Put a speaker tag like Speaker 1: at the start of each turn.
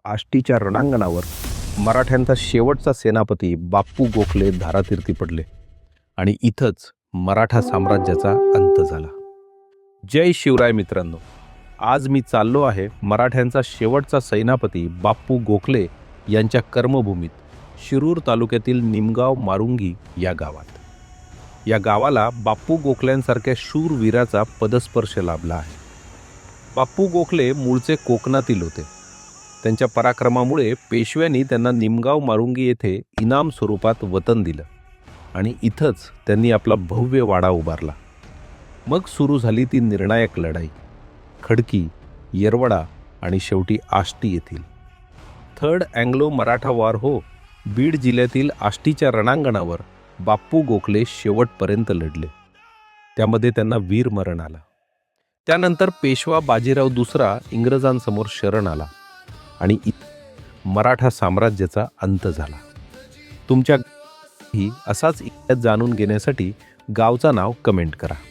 Speaker 1: आष्टीच्या रणांगणावर मराठ्यांचा शेवटचा सेनापती बाप्पू गोखले धारातीर्थी पडले आणि इथंच मराठा साम्राज्याचा अंत झाला. जय शिवराय मित्रांनो, आज मी चाललो आहे मराठ्यांचा शेवटचा सेनापती बाप्पू गोखले यांच्या कर्मभूमीत शिरूर तालुक्यातील निमगाव मारुंगी या गावात. या गावाला बाप्पू गोखल्यांसारख्या शूरवीराचा पदस्पर्श लाभला आहे. बाप्पू गोखले मूळचे कोकणातील होते. त्यांच्या पराक्रमामुळे पेशव्यांनी त्यांना निमगाव मारुंगी येथे इनाम स्वरूपात वतन दिलं आणि इथंच त्यांनी आपला भव्य वाडा उभारला. मग सुरू झाली ती निर्णायक लढाई. खडकी, येरवडा आणि शेवटी आष्टी येथील. थर्ड अँग्लो मराठा वॉर हो. बीड जिल्ह्यातील आष्टीच्या रणांगणावर बाप्पू गोखले शेवटपर्यंत लढले. त्यामध्ये त्यांना वीरमरण आलं. त्यानंतर पेशवा बाजीराव दुसरा इंग्रजांसमोर शरण आला आणि मराठा साम्राज्याचा अंत झाला. तुमच्या ही असाच इतिहास जाणून घेण्यासाठी गावचं नाव कमेंट करा.